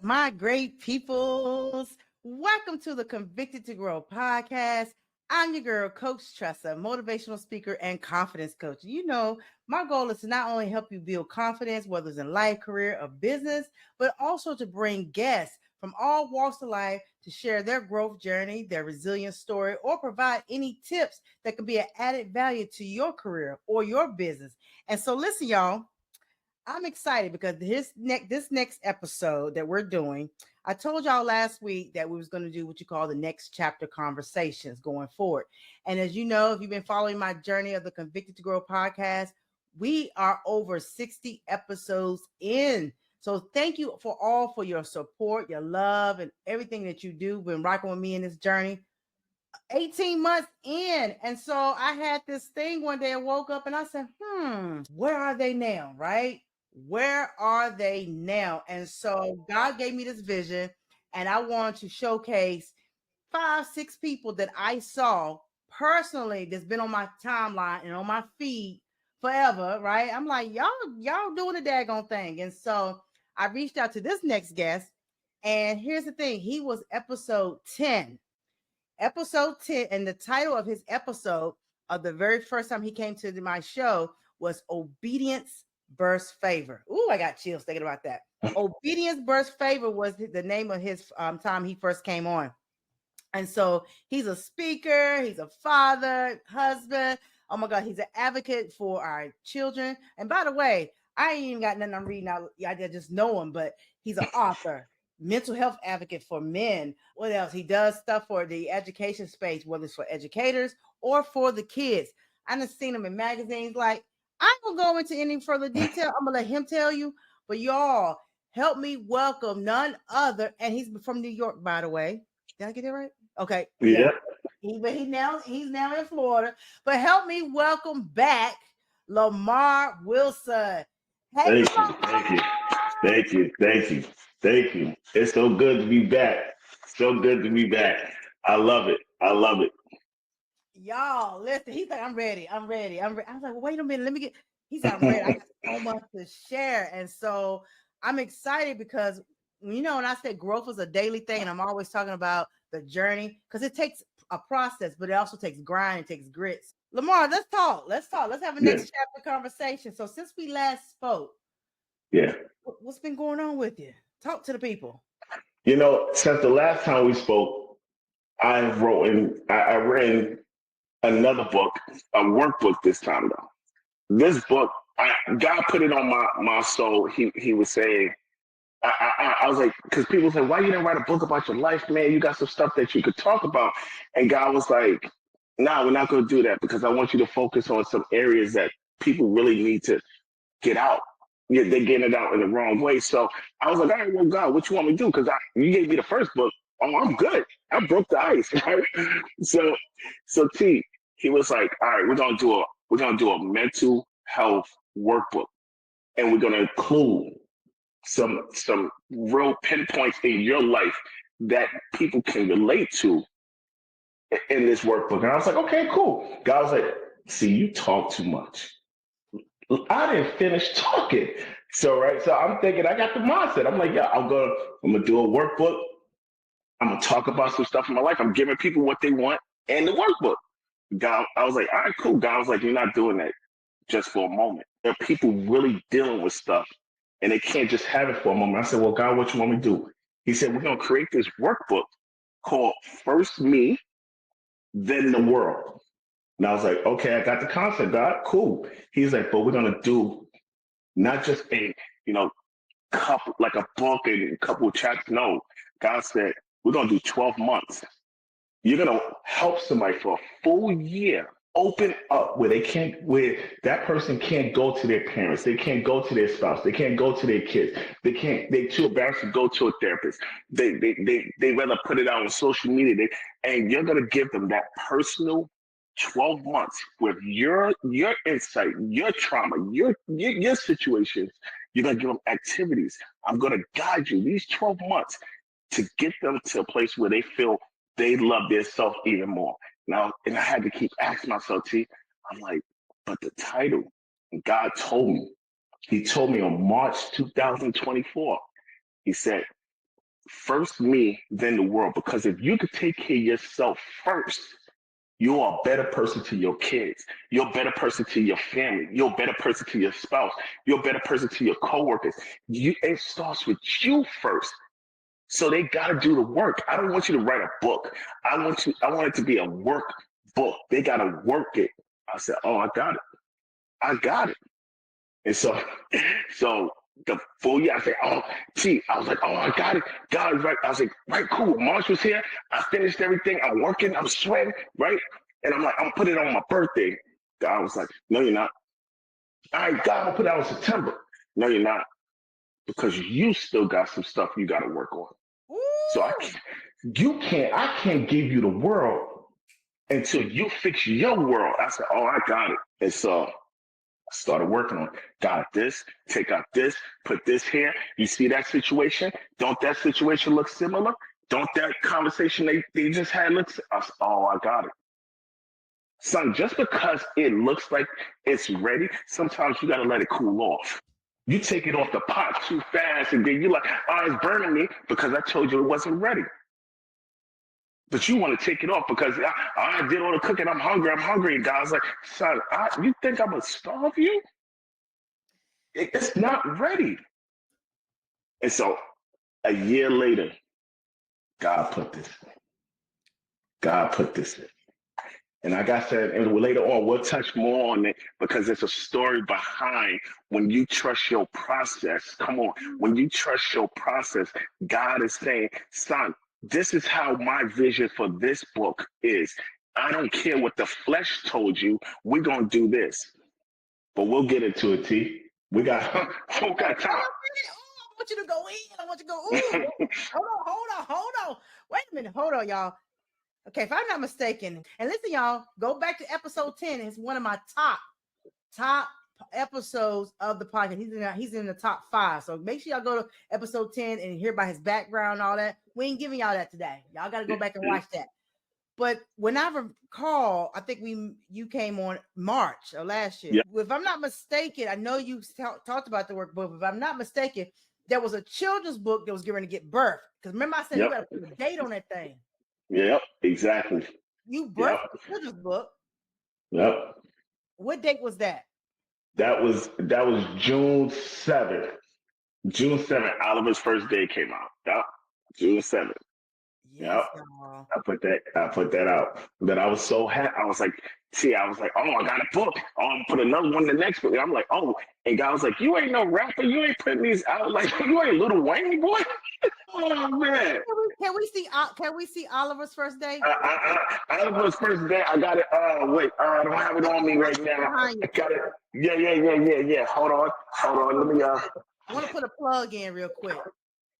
my great peoples? Welcome to the Convicted to Grow podcast. I'm your girl, Coach Tressa, motivational speaker and confidence coach. My goal is to not only help you build confidence, whether it's in life, career, or business, but also to bring guests from all walks of life to share their growth journey, their resilience story, or provide any tips that could be an added value to your career or your business. And so, listen, y'all. I'm excited because this next episode that we're doing, I told y'all last week that we was going to do what you call the next chapter conversations going forward. And as you know, if you've been following my journey of the Convicted to Grow podcast, we are over 60 episodes in. So thank you for your support, your love, and everything that you do. Been rocking with me in this journey. 18 months in. And so I had this thing one day. I woke up and I said, where are they now? Right? Where are they now? And so God gave me this vision, and I want to showcase 5, 6 people that I saw personally that's been on my timeline and on my feed forever. Right? I'm like, y'all doing the daggone thing. And so I reached out to this next guest. And here's the thing, he was episode 10. Episode 10, and the title of his episode of the very first time he came to my show was Obedience Bursts Favor. Ooh, I got chills thinking about that. Obedience Bursts Favor was the name of his time he first came on. And so he's a speaker, he's a father, husband. Oh my God, he's an advocate for our children. And by the way, I ain't even got nothing I'm reading out. I just know him, but he's an author, mental health advocate for men. What else? He does stuff for the education space, whether it's for educators or for the kids. I done seen him in magazines. Like, I don't go into any further detail. I'm gonna let him tell you. But y'all, help me welcome none other. And he's from New York, by the way. Did I get it right? Okay. Yeah. He's now in Florida. But help me welcome back Lamar Wilson. Hey, Thank you, Lamar. thank you, thank you, thank you, thank you. It's so good to be back. So good to be back. I love it. I love it. Y'all, listen, he's like, I'm ready. I'm ready. I was like, well, wait a minute. Let me get. He said, I'm ready. I got so much to share. And so I'm excited because, when I said growth is a daily thing, and I'm always talking about the journey because it takes a process, but it also takes grind, it takes grits. Lamar, let's talk. Let's talk. Let's have a Yeah, next chapter conversation. So since we last spoke, yeah. what's been going on with you? Talk to the people. Since the last time we spoke, I read another book, a workbook this time though. This book, God put it on my soul. He was saying, I was like, because people say, why you didn't write a book about your life, man? You got some stuff that you could talk about. And God was like, nah, we're not going to do that because I want you to focus on some areas that people really need to get out. Yeah, they're getting it out in the wrong way. So I was like, all right, well, God, what you want me to do? Because you gave me the first book. Oh, I'm good. I broke the ice, right? So, so T, he was like, all right, we're gonna do a mental health workbook, and we're gonna include some real pinpoints in your life that people can relate to in this workbook. And I was like, okay, cool. God was like, see, you talk too much. I didn't finish talking. So right, so I'm thinking I got the mindset. I'm like, yeah, I'm gonna do a workbook. I'm gonna talk about some stuff in my life. I'm giving people what they want and the workbook. God, I was like, all right, cool. God was like, you're not doing that just for a moment. There are people really dealing with stuff and they can't just have it for a moment. I said, well, God, what you want me to do? He said, we're gonna create this workbook called First Me, Then the World. And I was like, okay, I got the concept, God, cool. He's like, but we're gonna do not just a, you know, couple like a book and a couple of chapters. No, God said, we're gonna do 12 months. You're gonna help somebody for a full year open up where that person can't go to their parents, they can't go to their spouse, they can't go to their kids, they too embarrassed to go to a therapist. They rather put it out on social media. And you're gonna give them that personal 12 months with your insight, your trauma, your situations. You're gonna give them activities. I'm gonna guide you these 12 months to get them to a place where they feel they love themselves even more. Now, and I had to keep asking myself, T, I'm like, but the title, and God told me, He told me on March 2024, He said, first me, then the world. Because if you could take care of yourself first, you are a better person to your kids. You're a better person to your family. You're a better person to your spouse. You're a better person to your coworkers. It starts with you first. So they got to do the work. I don't want you to write a book. I want it to be a work book. They got to work it. I said, oh, I got it. I got it. And so the full year, I said, oh, gee, I was like, oh, I got it. God, right. I was like, right, cool. March was here. I finished everything. I'm working. I'm sweating, right? And I'm like, I'm putting it on my birthday. God was like, no, you're not. All right, God, I'm gonna put it out in September. No, you're not. Because you still got some stuff you got to work on. So Ooh. I can't give you the world until you fix your world. I said, oh, I got it. And so I started working on it. Got this, take out this, put this here. You see that situation? Don't that situation look similar? Don't that conversation they just had look? I said, oh, I got it. Son, just because it looks like it's ready, sometimes you got to let it cool off. You take it off the pot too fast, and then you're like, oh, it's burning me because I told you it wasn't ready. But you want to take it off because I did all the cooking. I'm hungry. I'm hungry. And God's like, son, you think I'm going to starve you? It's not ready. And so a year later, God put this. God put this in. And like I said, and later on, we'll touch more on it because there's a story behind when you trust your process. Come on. When you trust your process, God is saying, son, this is how my vision for this book is. I don't care what the flesh told you. We're going to do this. But we'll get into it, T. We got, we got time. I want you to go in. I want you to go, ooh, hold on. Wait a minute. Hold on, y'all. Okay, if I'm not mistaken, and listen, y'all, go back to episode 10. It's one of my top episodes of the podcast. He's in the top 5. So make sure y'all go to episode 10 and hear about his background and all that. We ain't giving y'all that today. Y'all got to go back and watch that. But when I recall, I think you came on March of last year. Yeah. If I'm not mistaken, I know you talked about the workbook. If I'm not mistaken, there was a children's book that was getting ready to get birthed. Because remember, I said you got to put a date on that thing. Yep, exactly. You birthed the children's book. Yep. What date was that? That was June 7th. June 7th, Oliver's first day came out. Yep. June 7th. Yes, Yep. y'all. I put that out. But I was so happy. I was like, oh, I got a book. Oh, I'm put another one the next book. I'm like, oh, and God was like, you ain't no rapper. You ain't putting these out. Like, you ain't Little Wayne, boy. Oh man. Can we see Oliver's first day? Oliver's first day. I got it. Wait. I don't have it on me right now. I got it. Yeah. Hold on. Let me. I want to put a plug in real quick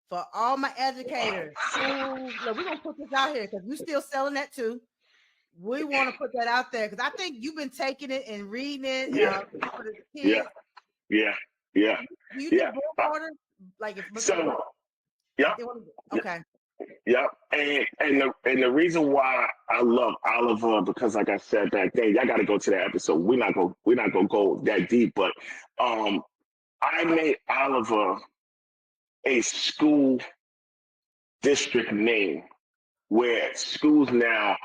for all my educators. Look, we're gonna put this out here because we're still selling that too. We want to put that out there because I think you've been taking it and reading it. For the kids. Yeah. Do you do book orders? Like if so. Yeah. Okay. Yep. And the reason why I love Oliver because like I said back then, y'all gotta go to that episode. We're not gonna go that deep, but I made Oliver a school district name where schools now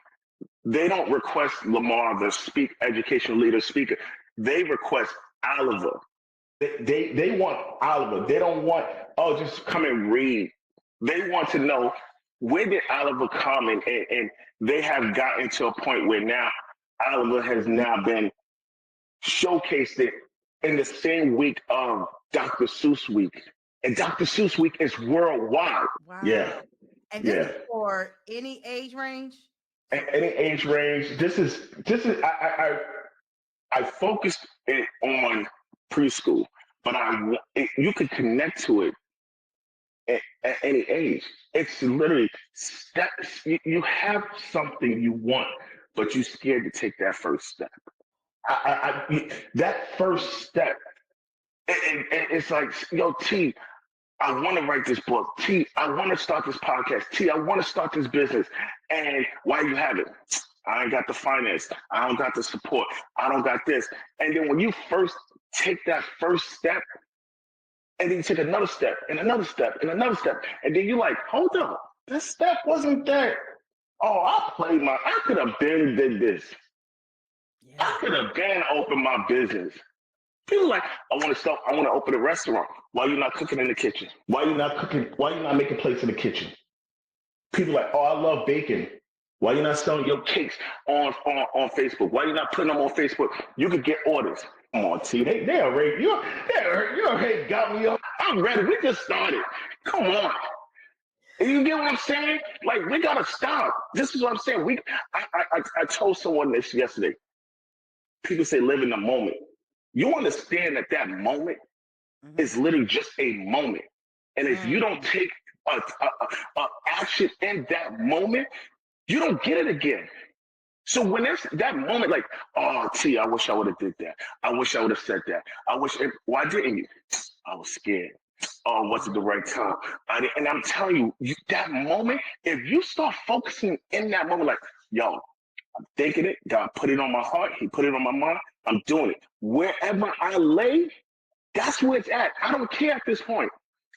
they don't request Lamar the educational leader speaker. They request Oliver. They want Oliver. They don't want, oh, just come and read. They want to know where did Oliver come and they have gotten to a point where now Oliver has now been showcased it in the same week of Dr. Seuss Week. And Dr. Seuss Week is worldwide. Wow. Yeah. And this is for any age range? Any age range. This is I focused it on preschool, but you could connect to it at any age. It's literally steps. You have something you want, but you're scared to take that first step. That first step, it's like, yo, T, I want to write this book. T, I want to start this podcast. T, I want to start this business. And why you have it? I ain't got the finance. I don't got the support. I don't got this. And then when you first take that first step, And then you take another step and another step and another step. And then you're like, hold up, this step wasn't there. Oh, I could have been did this. Yeah. I could have been opened my business. People like, I want to open a restaurant. Why you not cooking in the kitchen? Why you not cooking? Why you not making plates in the kitchen? People like, oh, I love baking. Why you not selling your cakes on Facebook? Why you not putting them on Facebook? You could get orders. Come on, T. They already you already got me up. I'm ready. We just started. Come on. You get what I'm saying? Like we gotta stop. This is what I'm saying. I told someone this yesterday. People say live in the moment. You understand that that moment Mm-hmm. is literally just a moment, and if you don't Mm-hmm. take a action in that moment, you don't get it again. So when there's that moment, like, oh, T, I wish I would have did that. I wish I would have said that. Why didn't you? I was scared. Oh, was it the right time? And I'm telling you, that moment, if you start focusing in that moment, like, yo, thinking it, God put it on my heart, He put it on my mind, I'm doing it. Wherever I lay, that's where it's at. I don't care at this point.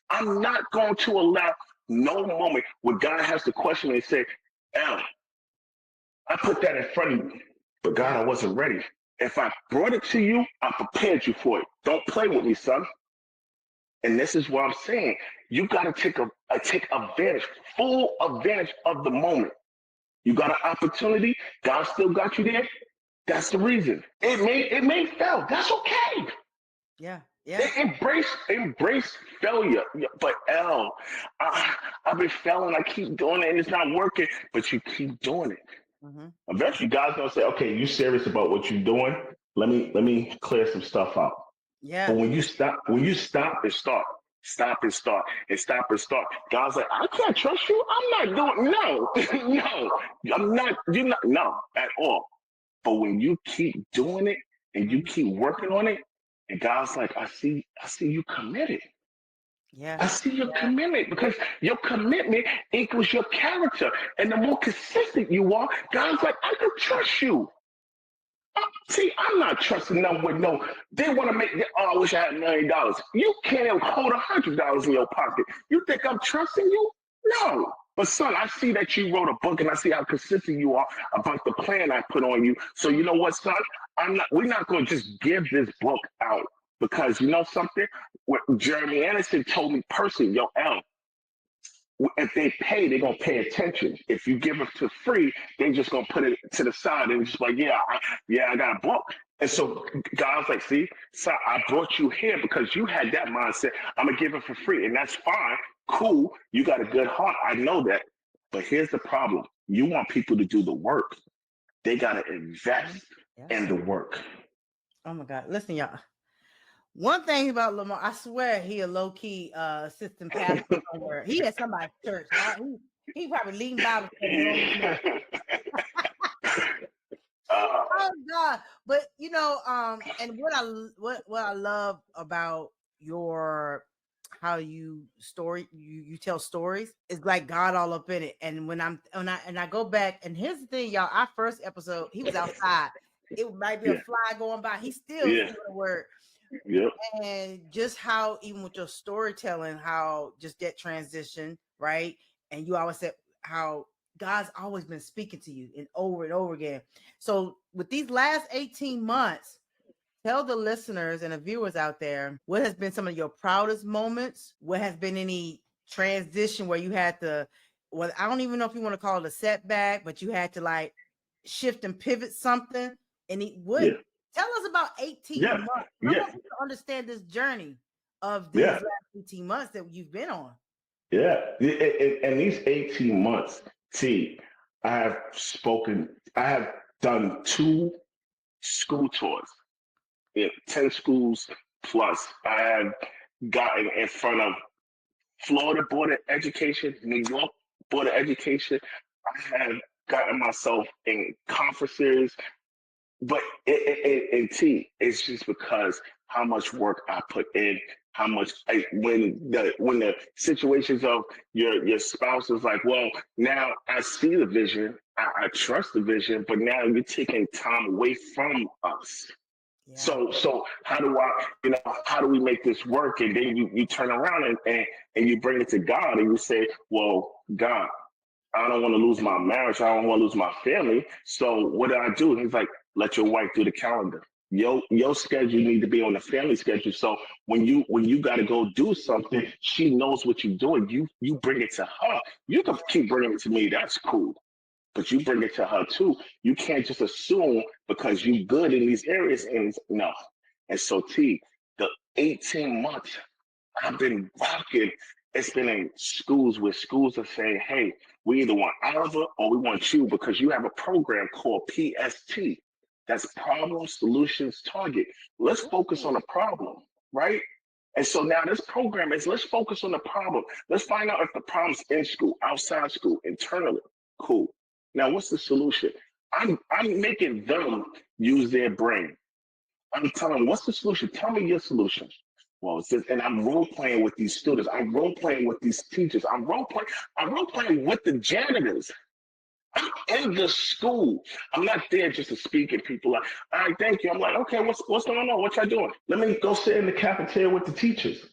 I'm not going to allow no moment where God has to question me and say, L, I put that in front of you, but God, Yeah. I wasn't ready. If I brought it to you, I prepared you for it. Don't play with me, son. And this is what I'm saying. You got to take advantage, full advantage of the moment. You got an opportunity. God still got you there. That's the reason. It may fail. That's okay. Yeah. Yeah. Embrace failure. Yeah, but I've been failing. I keep doing it, and it's not working. But you keep doing it. Mm-hmm. Eventually, God's gonna say, "Okay, you serious about what you're doing? Let me clear some stuff out." But Yeah. when you stop and start, and stop and start, God's like, "I can't trust you. I'm not doing no, no. I'm not. You're not no at all." But when you keep doing it and you Mm-hmm. keep working on it, and God's like, I see you committed. Yeah. I see your commitment because your commitment equals your character. And the more consistent you are, God's like, I can trust you. See, I'm not trusting them with no. They want to make. Oh, I wish I had $1 million. You can't even hold $100 in your pocket. You think I'm trusting you? No. But son, I see that you wrote a book, and I see how consistent you are about the plan I put on you. So you know what, son? I'm not. We're not going to just give this book out because you know something. What Jeremy Anderson told me personally, yo, L, if they pay, they're gonna pay attention. If you give it to free, they just gonna put it to the side and just like, I got a book. And so God's like, see, so I brought you here because you had that mindset. I'm gonna give it for free, and that's fine, cool. You got a good heart, I know that. But here's the problem: you want people to do the work. They gotta Mhm. invest in Yes. the work. Oh my God. Listen, y'all. One thing about Lamar, I swear he a low key assistant pastor somewhere. He at somebody's church. He probably leading Bible study. He don't even know. uh, Oh God. But and what I love about your how you tell stories is like God all up in it. And when I go back, and here's the thing, y'all, our first episode, he was outside. It might be a yeah, fly going by. He still yeah, speaking the word. yep, And just how even with your storytelling, how just that transition, right? And you always said how God's always been speaking to you and over again. So with these last 18 months, tell the listeners and the viewers out there what has been some of your proudest moments. What has been any transition where you had to, well, I don't even know if you want to call it a setback, but you had to like shift and pivot something. And what yeah, tell us about 18 yeah, months. I yeah, want people to understand this journey of these yeah. last 18 months that you've been on. Yeah, and these 18 months, see, I have done two school tours, 10 schools plus. I have gotten in front of Florida Board of Education, New York Board of Education. I have gotten myself in conferences, but it's just because how much work I put in, how much when the situations of your spouse is like, well, now I see the vision, I trust the vision, but now you're taking time away from us. Yeah. So how do I, how do we make this work? And then you turn around and you bring it to God and you say, well, God, I don't want to lose my marriage. I don't want to lose my family. So what do I do? He's like, let your wife do the calendar. Your schedule need to be on the family schedule. So when you got to go do something, she knows what you're doing. You bring it to her. You can keep bringing it to me. That's cool. But you bring it to her too. You can't just assume because you good in these areas and no. And so the 18 months I've been rocking. It's been in schools where schools are saying, hey, we either want Oliver or we want you because you have a program called PST. That's problem, solutions, target. Let's focus on Ooh. the problem, right? And so now this program is let's focus on the problem. Let's find out if the problem's in school, outside school, internally. Cool. Now, what's the solution? I'm making them use their brain. I'm telling them, what's the solution? Tell me your solution. Well, it's just, and I'm role playing with these students. I'm role playing with these teachers. I'm role playing with the janitors. I'm in the school. I'm not there just to speak and people like, all right, thank you. I'm like, okay, what's going on? What y'all doing? Let me go sit in the cafeteria with the teachers.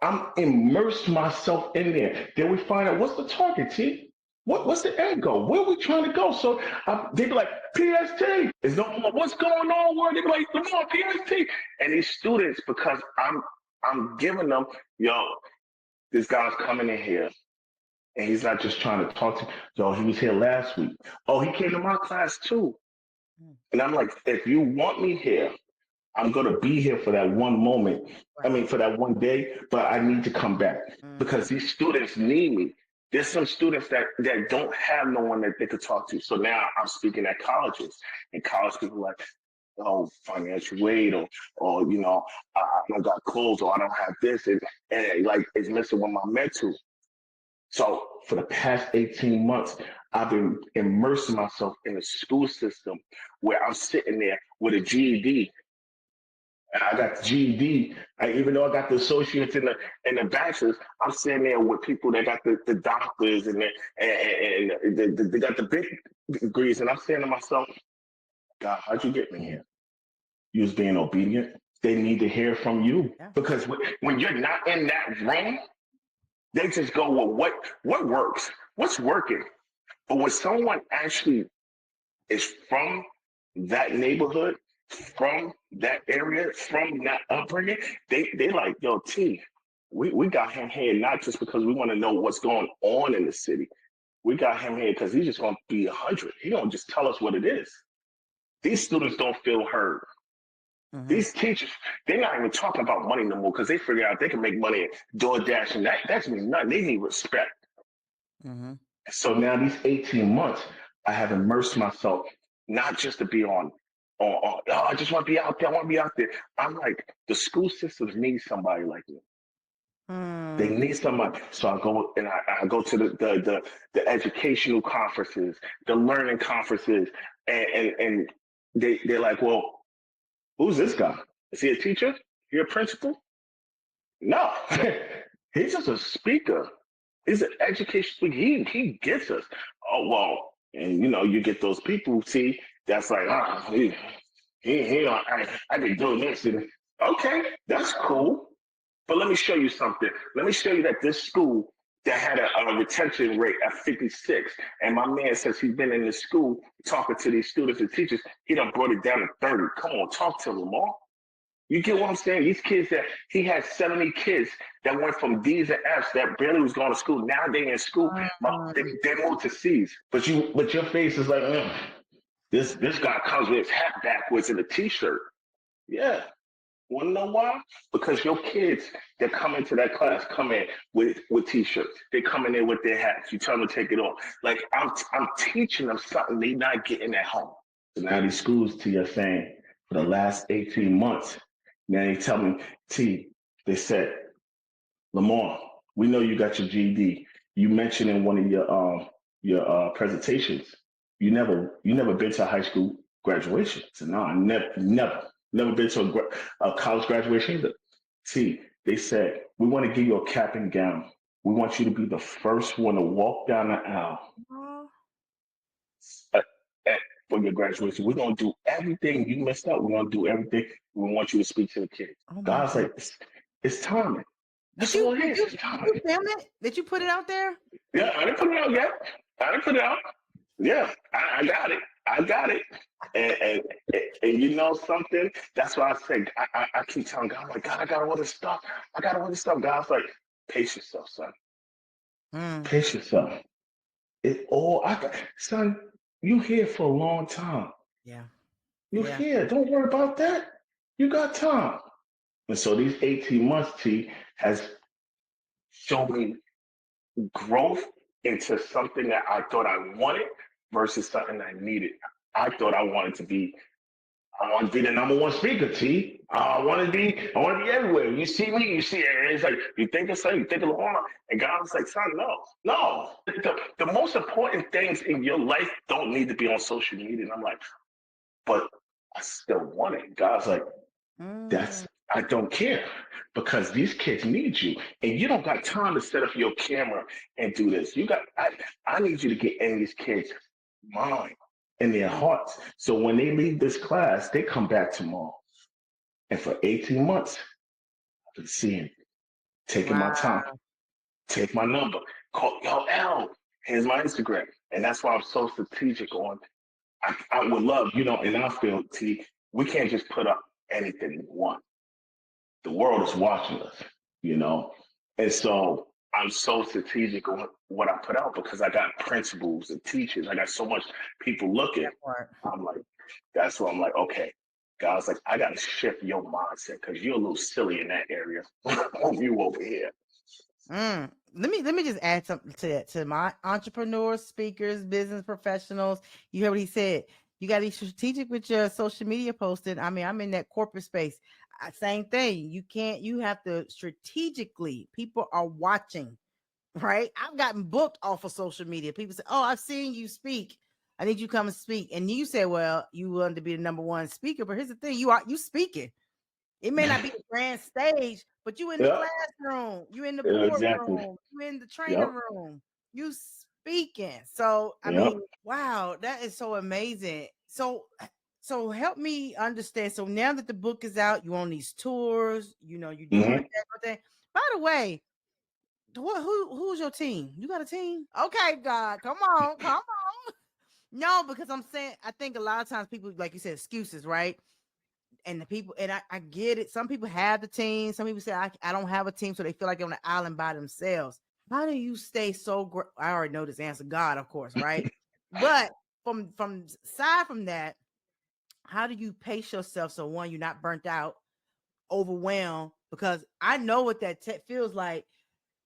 I'm immersed myself in there. Then we find out what's the target, T? What's the end goal? Where are we trying to go? So they be like, PST. Is no more. What's going on? Where they be like, Lamar, PST. And these students, because I'm giving them, yo, this guy's coming in here. And he's not just trying to talk to me. Yo, he was here last week. Oh, he came to my class too. Mm. And I'm like, if you want me here, I'm gonna be here for that one moment. I Right. mean, for that one day, but I need to come back Mm-hmm. because these students need me. There's some students that don't have no one that they could talk to. So now I'm speaking at colleges, and college people are like, oh, financial aid, or I don't got clothes, or I don't have this, and like it's missing with my mental. So for the past 18 months, I've been immersing myself in a school system where I'm sitting there with a GED. I got the GED. Even though I got the associates and the bachelors, I'm sitting there with people that got the doctors and they got the big degrees. And I'm saying to myself, God, how'd you get me here? You was being obedient. They need to hear from you Yeah. because when you're not in that room, they just go, well, what works? What's working? But when someone actually is from that neighborhood, from that area, from that upbringing, they like, yo, T, we got him here not just because we want to know what's going on in the city. We got him here because he's just gonna be 100. He don't just tell us what it is. These students don't feel heard. Mm-hmm. These teachers, they're not even talking about money no more because they figure out they can make money at DoorDash and that's means nothing. They need respect. Mm-hmm. So now these 18 months, I have immersed myself not just to be oh, I just want to be out there. I want to be out there. I'm like, the school systems need somebody like me. They Mm. need somebody. So I go and I go to the educational conferences, the learning conferences, and they're like, well, who's this guy? Is he a teacher? He a principal? No, he's just a speaker. He's an education speaker. He gets us. Oh well, and you get those people. See, that's like I been doing this. Okay, that's cool. But let me show you something. Let me show you that this school that had a retention rate of 56, and my man says he's been in this school talking to these students and teachers. He done brought it down to 30. Come on, talk to him, Lamar. You get what I'm saying? These kids that he had 70 kids that went from D's and F's that barely was going to school. Now they in school. They moved to C's. But your face is like, this guy comes with his hat backwards and a t-shirt. Yeah. Wanna know why? Because your kids that come into that class come in with t-shirts. They come in there with their hats. You tell them to take it off. Like I'm teaching them something they not getting at home. So now these schools, T, are saying for the last 18 months, now they tell me, T, they said, Lamar, we know you got your GED. You mentioned in one of your presentations, you never been to a high school graduation. So no, I never been to a college graduation either. See, they said we want to give you a cap and gown. We want you to be the first one to walk down the aisle. Oh. Uh, for your graduation. We're gonna do everything you messed up. We're gonna do everything. We want you to speak to the kids. Oh my God's God. like, it's timing. Did That's you all it did is. you It's did timing. you film it? Did you put it out there? Yeah, I didn't put it out yet. I didn't put it out. Yeah, I got it. I got it. And you know something? That's why I say I keep telling God, I'm like, God, I got all this stuff. I got all this stuff. God's like, pace yourself, son. Mm, Pace yourself. It all I got, son. You here for a long time. yeah. You Yeah. here. Don't worry about that. You got time. And so these 18 months, T, has shown me growth into something that I thought I wanted versus something I needed. I thought I want to be the number one speaker, T. I want to be everywhere. You see me, you see it. It's like, you think it's like, you think of Lamar. And God was like, son, no, no. The most important things in your life don't need to be on social media. And I'm like, but I still want it. God's like, Mm, that's I don't care because these kids need you, and you don't got time to set up your camera and do this. I need you to get in these kids' mind and their mm, hearts. So when they leave this class, they come back tomorrow, and for 18 months, I've been seeing, taking my time, wow. take my number, call yo L. Here's my Instagram, and that's why I'm so strategic on. I would love, in our field, T. We can't just put up anything we want. The world is watching us, you know? And so I'm so strategic on what I put out because I got principals and teachers. I got so much people looking. That part. I'm like, that's why I'm like, okay. God's like, I got to shift your mindset because you're a little silly in that area. You over here. Let me just add something to that to my entrepreneurs, speakers, business professionals. You hear what he said? You got to be strategic with your social media posting. I mean, I'm in that corporate space. Same thing. You can't. You have to strategically. People are watching, right? I've gotten booked off of social media. People say, "Oh, I've seen you speak. I need you to come and speak." And you say, "Well, you want to be the number one speaker." But here's the thing: you speaking. It may not be the grand stage, but you in the Yep. classroom, you in the Exactly. boardroom, you in the training Yep. room, you speaking. So I Yep. mean, wow, that is so amazing. So help me understand. So now that the book is out, you on these tours, you're doing Hmm. everything. By the way, who's your team? You got a team? Okay, God, come on, come on. No, because I'm saying I think a lot of times people, like you said, excuses, right? And the people, and I get it. Some people have the team. Some people say I don't have a team, so they feel like they're on the island by themselves. How do you stay so I already know this answer, God, of course, right? But from aside from that, how do you pace yourself so one, you're not burnt out, overwhelmed? Because I know what that feels like.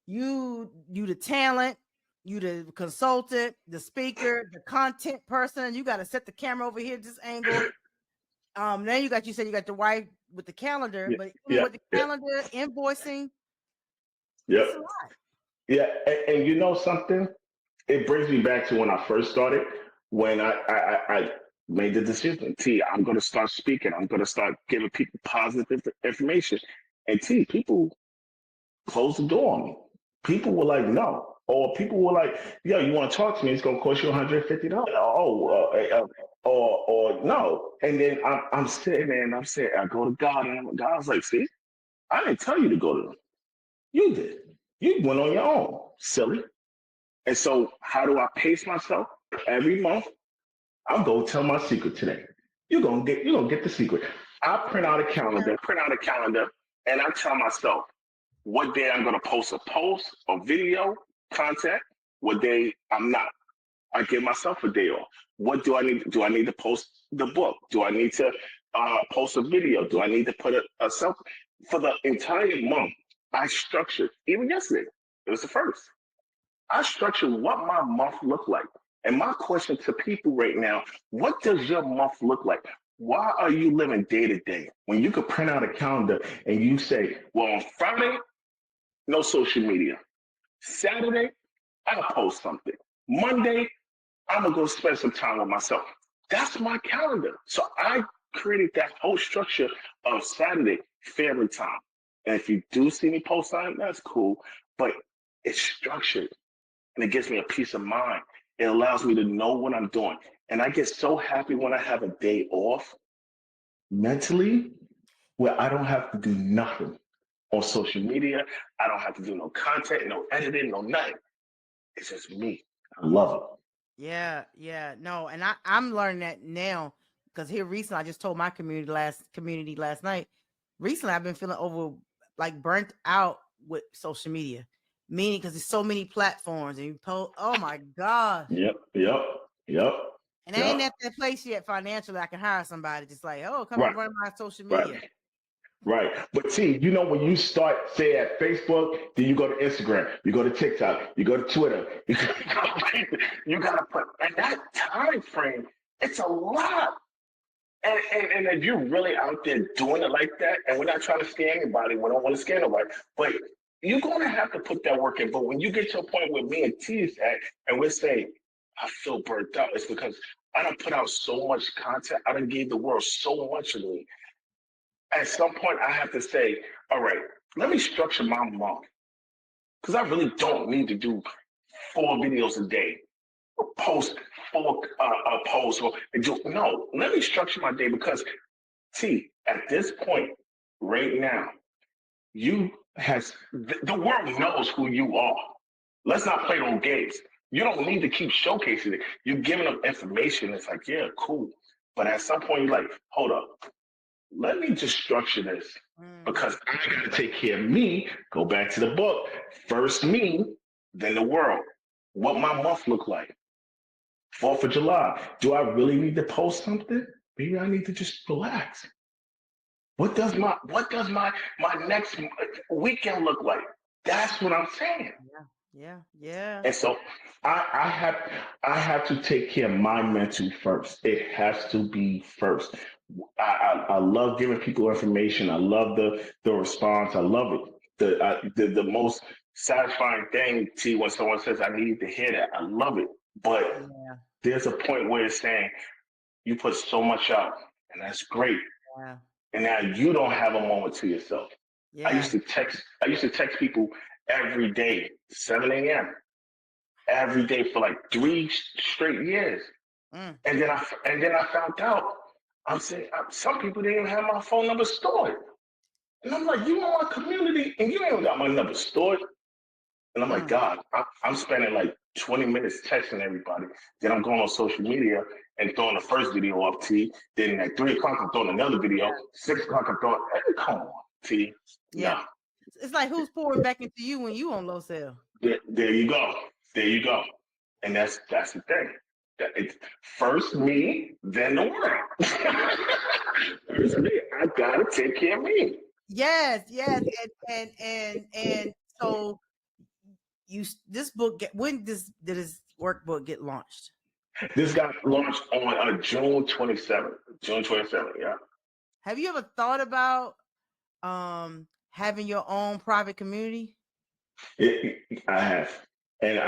You the talent, you the consultant, the speaker, the content person. You got to set the camera over here, this angle. Then you said you got the wife with the calendar, Yeah. but even Yeah. with the Yeah. calendar, invoicing, Yep. it's a lot. Yeah. And you know something? It brings me back to when I first started, when I made the decision. T, I'm going to start speaking. I'm going to start giving people positive information. And T, people closed the door on me. People were like, no. Or people were like, yo, you want to talk to me? It's going to cost you $150. Or no. And then I'm sitting there and I'm saying, I go to God and God's like, see, I didn't tell you to go to them. You did. You went on your own, silly. And so, how do I pace myself? Every month, I'll go tell my secret today. You're gonna get the secret. I print out a calendar, and I tell myself what day I'm gonna post a post or video content, what day I'm not. I give myself a day off. What do I need? Do I need to post the book? Do I need to post a video? Do I need to put a self for the entire month? I structured. Even yesterday, it was the first. I structure what my month look like. And my question to people right now, what does your month look like? Why are you living day to day when you could print out a calendar and you say, well, on Friday, no social media. Saturday, I'll post something. Monday, I'm gonna go spend some time with myself. That's my calendar. So I created that whole structure of Saturday family time. And if you do see me post time, that's cool. But it's structured and it gives me a peace of mind. It allows me to know what I'm doing. And I get so happy when I have a day off mentally where I don't have to do nothing on social media. I don't have to do no content, no editing, no nothing. It's just me. I love it. Yeah. No, and I'm learning that now because here recently I just told my community last night. Recently, I've been feeling over like burnt out with social media, meaning because there's so many platforms and you post. Oh my gosh! Yep, yep, yep, And I ain't yep. at that place yet financially. I can hire somebody just like, oh, come and Right, run my social media. right. Right. But see, when you start, say, at Facebook, then you go to Instagram, you go to TikTok, you go to Twitter, you gotta put, and that time frame, it's a lot. And if you're really out there doing it like that, and we're not trying to scare anybody, we don't want to scare nobody, but you're gonna have to put that work in. But when you get to a point where me and T is at, and we're saying, I feel burnt out, it's because I don't put out so much content. I done gave the world so much of me. At some point, I have to say, all right, let me structure my month because I really don't need to do 4 videos a day, post 4 posts, or do no. Let me structure my day because, see, at this point, right now, you has the world knows who you are. Let's not play those games. You don't need to keep showcasing it. You're giving them information. It's like, yeah, cool. But at some point, you're like, hold up, let me just structure this Mm, because I got to take care of me. Go back to the book. First me, then the world. What my month look like. 4th of July. Do I really need to post something? Maybe I need to just relax. What does my next weekend look like? That's what I'm saying. yeah. And so I have to take care of my mental first. It has to be first. I love giving people information. I love the response. I love it. The most satisfying thing, T, when someone says I need to hear that. I love it. But Yeah, there's a point where it's saying you put so much out, and that's great. yeah, And now you don't have a moment to yourself. I yeah. used to text. I used to text people every day, 7 a.m. every day for like 3 straight years. Mm, And then I found out. I'm saying some people didn't even have my phone number stored. And I'm like, you in my community and you ain't got my number stored. And I'm like, mm. God, I'm spending like 20 minutes texting everybody. Then I'm going on social media and throwing the first video up, T. Then at 3 o'clock, I'm throwing another video. 6 o'clock, I'm throwing, hey, come on, T. Yeah. No. It's like who's pouring back into you when you on low sale? There you go. There you go. And that's the thing. That it's first me, then the world. First me. I gotta take care of me. Yes. And so this book when did this workbook get launched? This got launched on June 27th. June 27th, yeah. Have you ever thought about having your own private community? I have. And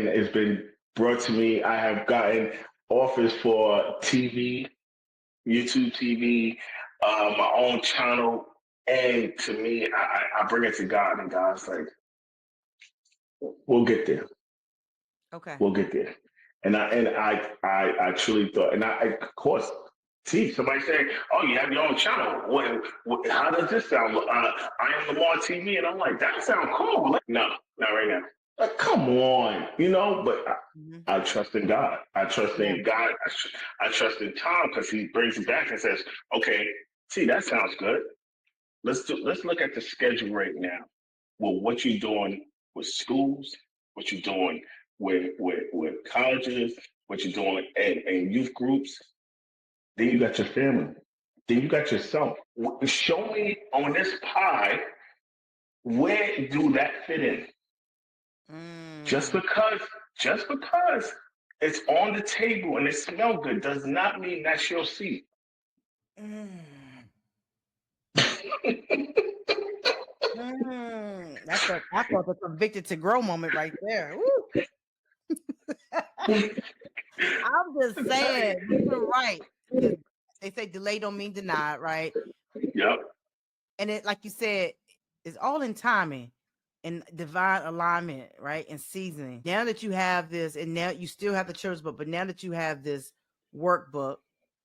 it's been brought to me. I have gotten offers for TV, YouTube TV, my own channel. And to me, I bring it to God, and God's like, we'll get there. Okay. We'll get there. And I truly thought, and of course, see somebody saying, "Oh, you have your own channel. How does this sound? I am Lamar TV," and I'm like, "That sounds cool." Like, no, not right now. Like, come on, But Mhm. I trust in God. I trust Yeah. in God. I trust in Tom because he brings it back and says, "Okay, see, that sounds good. Let's look at the schedule right now. Well, what you're doing with schools, what you're doing with colleges, what you're doing in youth groups. Then you got your family. Then you got yourself. Show me on this pie where do that fit in? Just Mm. because, just because it's on the table and it smells good does not mean that's your seat. Mm. I felt a convicted to grow moment right there. Woo. I'm just saying, you're right. Because they say delay don't mean denied, right? Yep. And it, like you said, it's all in timing and divine alignment, right? And seasoning. Now that you have this, and now you still have the church, but now that you have this workbook,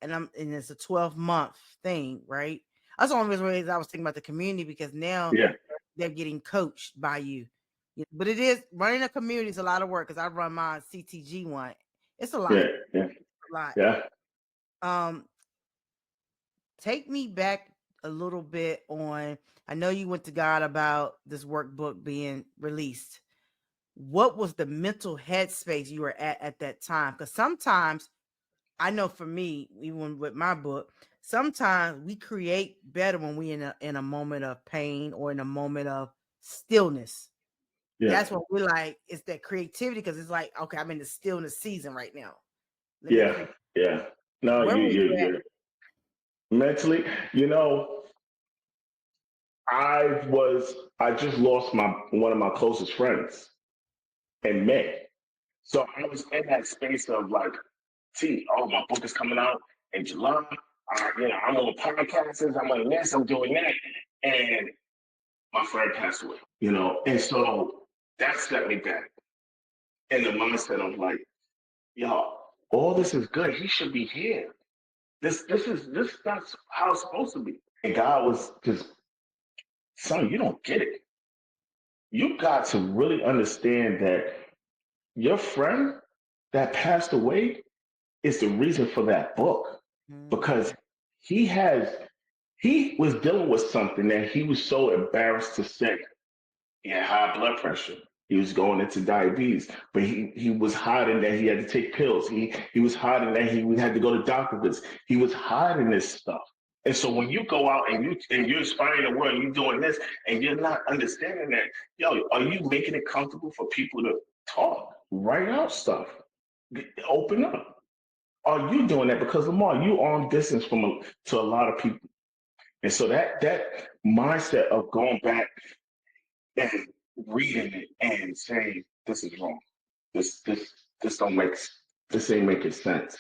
and it's a 12-month thing, right? That's the only reason I was thinking about the community, because now Yeah, they're getting coached by you. But it is, running a community is a lot of work, because I run my CTG one. It's a lot, yeah, yeah, a lot. yeah, Um, take me back a little bit on. I know you went to God about this workbook being released. What was the mental headspace you were at that time? Because sometimes, I know for me, even with my book, sometimes we create better when we in a moment of pain or in a moment of stillness. yeah, That's what we like. It's that creativity, because it's like, okay, I'm in the stillness season right now. Let me yeah, create. yeah. No, Where were you at? you're mentally, I just lost one of my closest friends in May. So I was in that space of like, my book is coming out in July. I'm on podcasts, I'm on this, I'm doing that. And my friend passed away, And so that set me back in the mindset of like, yo, all this is good. He should be here. This that's how it's supposed to be. And God was just, son, you don't get it. You got to really understand that your friend that passed away is the reason for that book, Mm-hmm. because he has he was dealing with something that he was so embarrassed to say. He had high blood pressure. He was going into diabetes, but he was hiding that he had to take pills. He was hiding that he had to go to doctor visits. He was hiding this stuff. And so when you go out and you're inspiring the world, and you're doing this, and you're not understanding that, yo, are you making it comfortable for people to talk, write out stuff, open up? Are you doing that? Because Lamar, you arm distance to a lot of people, and so that mindset of going back and reading it and saying this is wrong, this don't make this ain't making sense.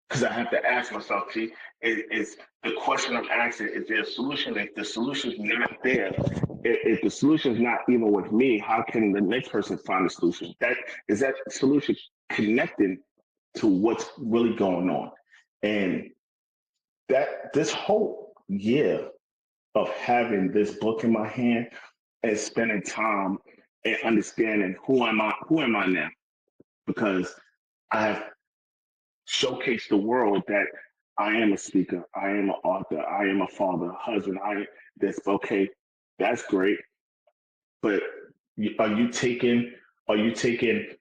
Because I have to ask myself, see, is the question I'm asking, is there a solution? If the solution's not there, if the solution's not even with me, how can the next person find the solution? That solution connected to what's really going on. And that this whole year of having this book in my hand and spending time and understanding who am I now? Because I have showcased the world that I am a speaker, I am an author, I am a father, husband, this okay, that's great. But are you taking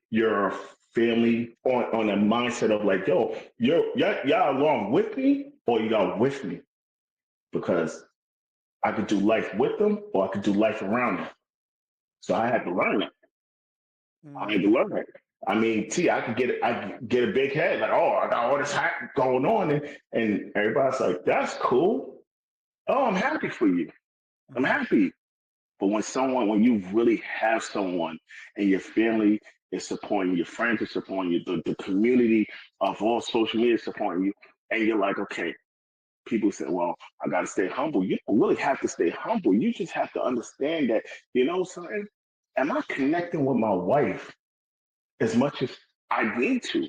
your family on a mindset of like, yo, y'all along with me or y'all with me? Because I could do life with them or I could do life around them. So I had to learn that. I had to Mm-hmm. learn that. I mean, I get a big head, like, oh, I got all this going on, and everybody's like, that's cool. Oh, I'm happy for you. I'm Mm-hmm. happy. But when you really have someone and your family is supporting you, your friends are supporting you, the community of all social media is supporting you, and you're like, okay, people say, well, I got to stay humble. You don't really have to stay humble. You just have to understand that, something, am I connecting with my wife as much as I need to?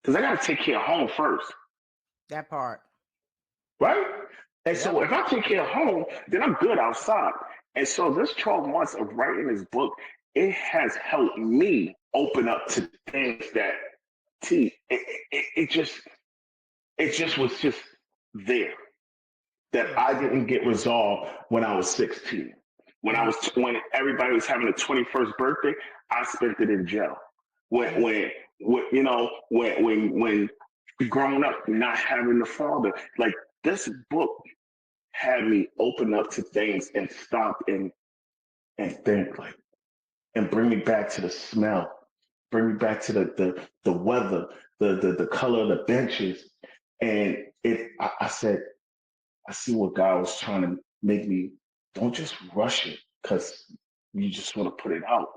Because I got to take care of home first, That part. right? And Yep. so if I take care of home, then I'm good outside. And so this 12 months of writing this book, it has helped me open up to things that, it just was just there that Yeah. I didn't get resolved when I was 16. Mm-hmm. When everybody was having a 21st birthday, I spent it in jail. When Mm-hmm. when growing up, not having the father, like this book had me open up to things and stop and think like and bring me back to the smell, bring me back to the weather, the color of the benches, and I said I see what God was trying to make me. Don't just rush it because you just want to put it out,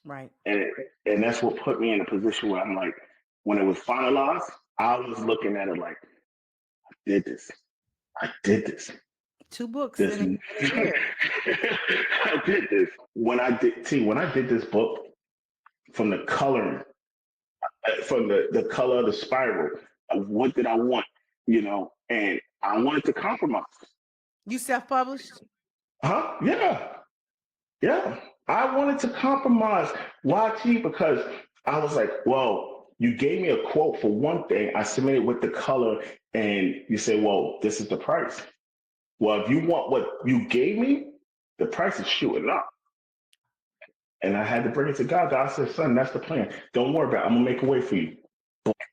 Right. and and that's what put me in a position where I'm like, when it was finalized, I was looking at it like, did this, I did this, Two books this, in a year. I did this. When I did this book from the coloring, from the color of the spiral. What did I want? And I wanted to compromise. You self-published? Huh? Yeah. Yeah. I wanted to compromise. Why, T? Because I was like, well, you gave me a quote for one thing. I submitted with the color, and you say, well, this is the price. Well, if you want what you gave me, the price is shooting up. And I had to bring it to God. God said, son, that's the plan. Don't worry about it. I'm going to make a way for you.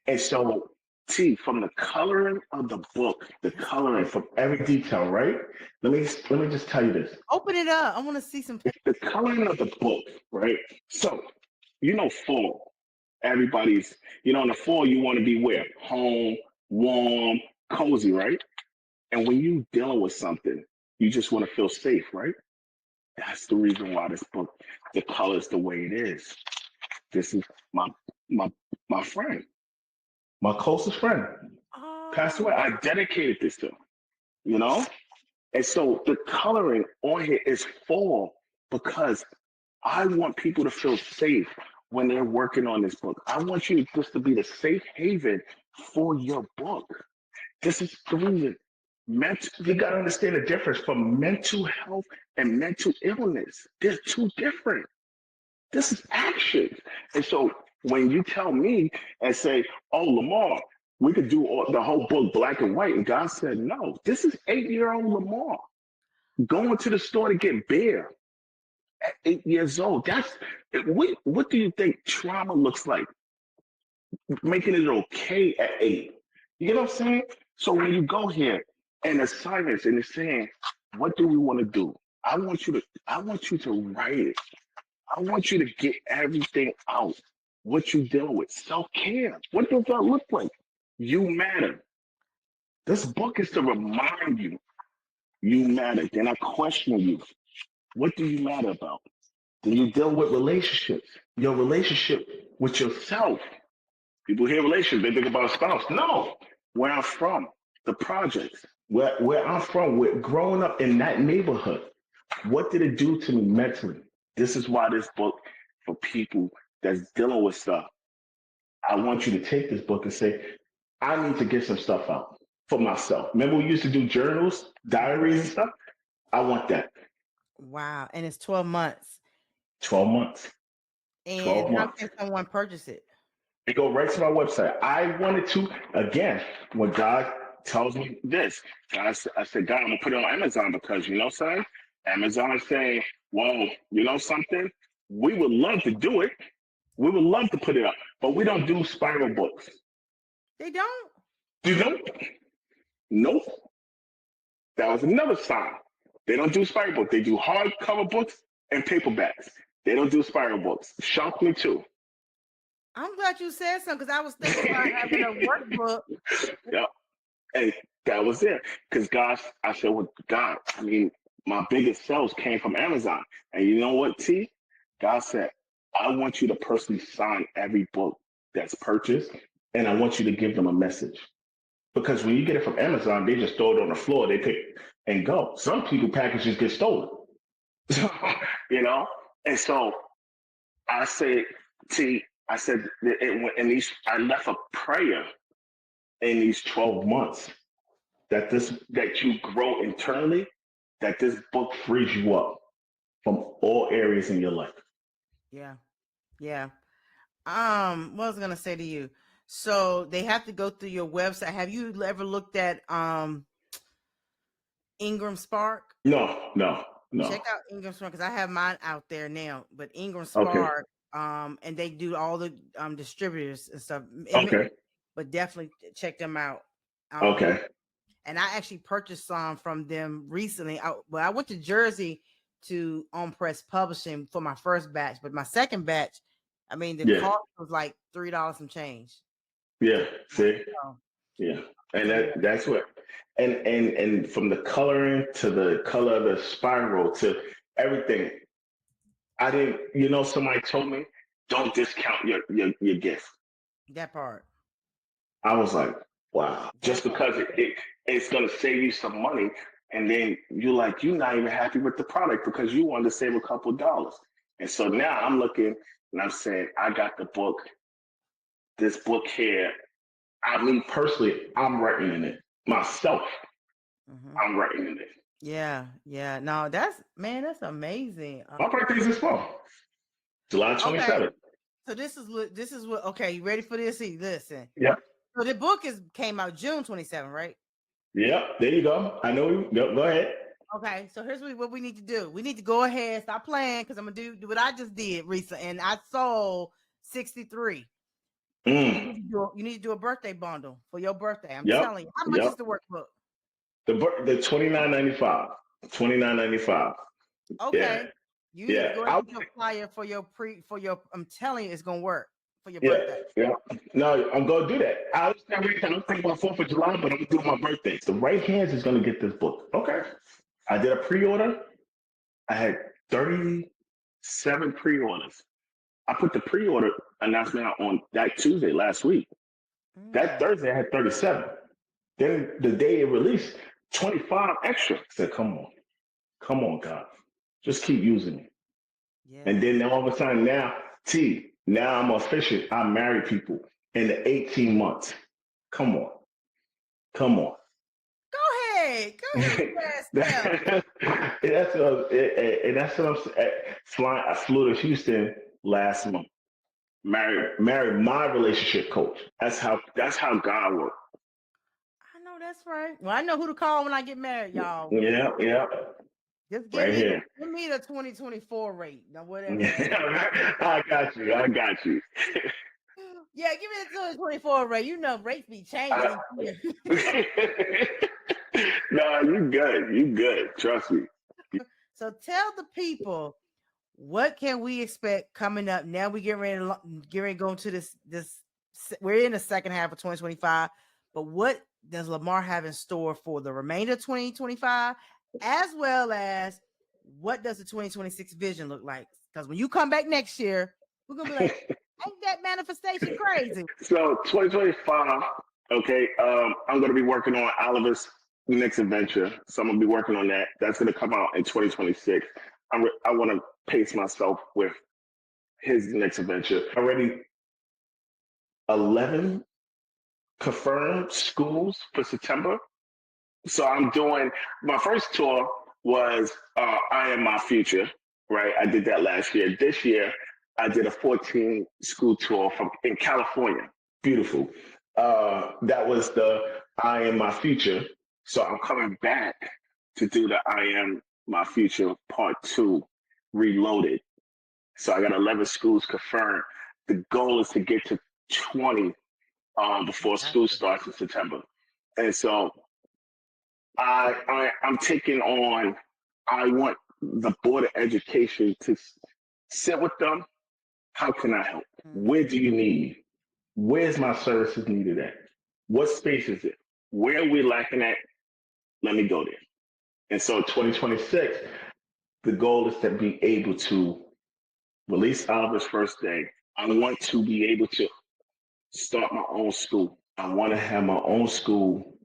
And so, T, from the coloring of the book, the coloring from every detail, right? Let me just tell you this. Open it up. I want to see some. The coloring of the book, right? So, fall. Everybody's, in the fall, you want to be where? Home, warm, cozy, right? And when you dealing with something, you just want to feel safe, right? That's the reason why this book, the color is the way it is. This is my my my friend, my closest friend, passed away. Oh, I dedicated this to him, you know? And so the coloring on here is fall because I want people to feel safe when they're working on this book. I want you just to be the safe haven for your book. This is the reason. You got to understand the difference from mental health and mental illness. They're two different. This is action. And so when you tell me and say, oh, Lamar, we could do the whole book black and white. And God said, no, this is 8-year-old Lamar going to the store to get beer at 8 years old. What do you think trauma looks like? Making it okay at 8. You know what I'm saying? So when you go here and assignments and it's saying, what do we want to do? I want you to write it. I want you to get everything out. What you deal with. Self-care. What does that look like? You matter. This book is to remind you you matter. Then I question you. What do you matter about? Then you deal with relationships. Your relationship with yourself. People hear relationship, they think about a spouse. No, where I'm from, the projects, where I'm from, we're growing up in that neighborhood. What did it do to me mentally? This is why this book for people that's dealing with stuff. I want you to take this book and say, I need to get some stuff out for myself. Remember, we used to do journals, diaries, and stuff? I want that. wow. And it's 12 months. 12 months. And 12 how months. can someone purchase it? They go right to my website. I wanted to, again, when God tells me this, I said, God, I'm going to put it on Amazon because, son, Amazon is saying, well, you know something? We would love to do it. We would love to put it up, but we don't do spiral books. They don't? You know? Nope. That was another sign. They don't do spiral books. They do hardcover books and paperbacks. They don't do spiral books. Shocked me too. I'm glad you said something because I was thinking about having a workbook. Yeah. And that was it. Because God, I said, well, God, my biggest sales came from Amazon. And you know what, T? God said, I want you to personally sign every book that's purchased, and I want you to give them a message. Because when you get it from Amazon, they just throw it on the floor, they pick and go. Some people packages get stolen. So, you know? And so I said, T, I said, I left a prayer in these 12 months that you grow internally, that this book frees you up from all areas in your life. Yeah. Yeah. What was I gonna say to you? So they have to go through your website. Have you ever looked at Ingram Spark? No, no, no. Check out Ingram Spark because I have mine out there now. But Ingram Okay, Spark, and they do all the distributors and stuff. okay, But definitely check them out. Um, okay. and I actually purchased some from them recently. But I went to Jersey to On Press Publishing for my first batch, but my second batch, the Yeah, cost was like $3 some change. yeah. See, So, yeah, and so yeah, that's what, and from the coloring to the color of the spiral to everything. I didn't, somebody told me, don't discount your gift. that part, I was like, wow, just that part. because it's gonna save you some money, and then you're not even happy with the product because you wanted to save a couple of dollars. And so now I'm looking and I'm saying, I got the book, this book here. Me personally, I'm writing in it myself. Hmm. I'm writing in it. Yeah, yeah. No, that's man, that's amazing. My birthday's this fall, July Okay, 27th. so this is what. Okay, you ready for this? See, listen. Yep. So the book is came out June 27, right? Yep. There you go. I know you. Go ahead. Okay, so here's what we need to do. We need to go ahead, stop playing, because I'm gonna do what I just did recently, and I sold 63. So Mm. you need to do a birthday bundle for your birthday. I'm Yep. telling you. How much is Yep. the workbook? The 29.95. 29.95. Yeah. Okay. You need to Yeah. go and get your flyer for your I'm telling you, it's gonna work for your Yeah. birthday. Yeah. No, I'm gonna do that. I was thinking about 4th of July, but I'm gonna do my birthday. The right hands is gonna get this book. Okay. I did a pre-order. I had 37 pre-orders. I put the pre-order announcement out on that Tuesday last week. That Mm, Thursday I had 37. Then the day it released, 25 extra. I said, come on, God. Just keep using me. And yeah. then all of a sudden now I'm official. I marry people in the 18 months. Come on. Come on. Go ahead. Go ahead and pass them. That's what I'm saying. Flying, I flew to Houston last month. Married my relationship coach. That's how God works. I know that's right. Well, I know who to call when I get married, y'all. Yeah, yeah. Just give Right me here. give me the 2024 rate. Now whatever that is. I got you. I got you. Yeah, give me the 2024 rate. You know rates be changing I, each year. no, you good. You good. Trust me. So tell the people what can we expect coming up now. We get ready to go into this. We're in the second half of 2025, but what does Lamar have in store for the remainder of 2025, as well as what does the 2026 vision look like? Because when you come back next year, we're gonna be like, ain't that manifestation crazy? So 2025. Okay. I'm gonna be working on Oliver's next adventure. So I'm gonna be working on that. That's gonna come out in 2026. I want to pace myself with his next adventure. Already 11 confirmed schools for September. So I'm doing my first tour was I Am My Future, right? I did that last year. This year, I did a 14 school tour from in California. Beautiful. That was the I Am My Future. So I'm coming back to do the I Am My Future Part 2 Reloaded. So I got 11 schools confirmed. The goal is to get to 20 before That's school the starts in September. And so I'm taking on. I want the board of education to sit with them. How can I help? mm, Where do you need? Where's my services needed at? What space is it? Where are we lacking at? Let me go there. And so 2026, the goal is to be able to release Oliver's first day. I want to be able to start my own school. I want to have my own school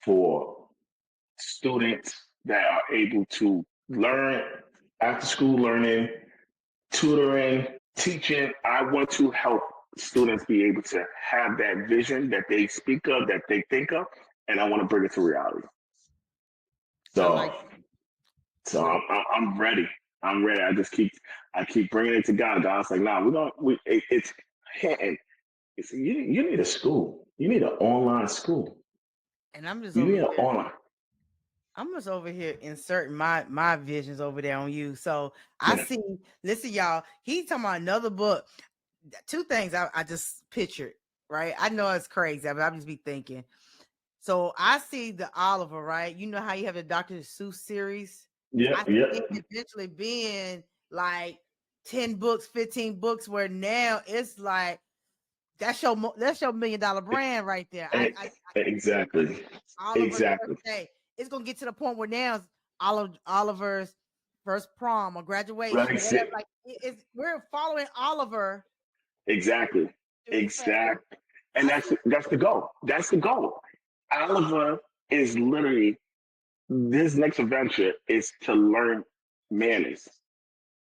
for students that are able to learn after school learning, tutoring, teaching. I want to help students be able to have that vision that they speak of, that they think of, and I want to bring it to reality. I like So, so look. I'm ready. I'm ready. I keep bringing it to God. God's like, nah, it's hitting. It's you need a school. You need an online school. And I'm just You over need an here. online. I'm just over here inserting my visions over there on you. So I Yeah. see. Listen, y'all. He's talking about another book. Two things I just pictured. Right. I know it's crazy, but I just be thinking. So I see the Oliver. Right. You know how you have the Dr. Seuss series. Yeah. I see Yeah. it eventually being like 10 books, 15 books, where now it's like that's your $1 million brand right there. I Exactly. Oliver's first Exactly. day. It's gonna get to the point where now it's Oliver's first prom or graduation Right. or whatever. Like we're following Oliver Exactly. through his phase. Exactly. And I that's see. that's the goal. That's the goal. Oliver is literally this next adventure is to learn manners.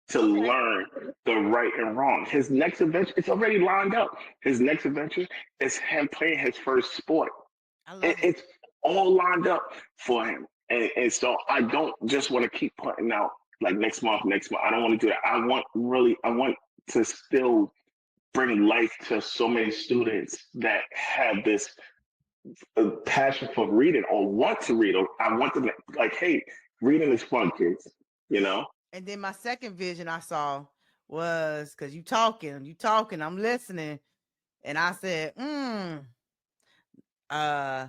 to Okay. learn the right and wrong. His next adventure, it's already lined up. His next adventure is him playing his first sport. I love it. It's all lined up for him. And so I don't just want to keep putting out like next month, next month. I don't want to do that. I want to still bring life to so many students that have this passion for reading or want to read. Or I want them to, like, hey, reading is fun, kids. You know? And then my second vision I saw was because you talking, I'm listening, and I said, uh,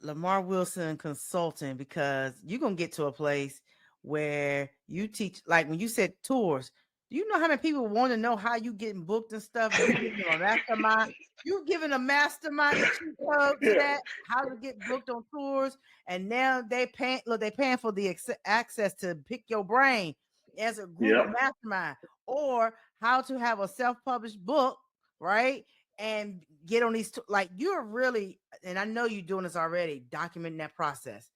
Lamar Wilson Consulting, because you're gonna get to a place where you teach, like when you said tours. Do you know how many people want to know how you getting booked and stuff? And you giving them a mastermind. You giving a mastermind, the cheat code to Yeah. that, how to get booked on tours. And now they paying. Look, they paying for the access to pick your brain as a group Yep. mastermind, or how to have a self-published book, right? And get on these like you're really, and I know you're doing this already, documenting that process.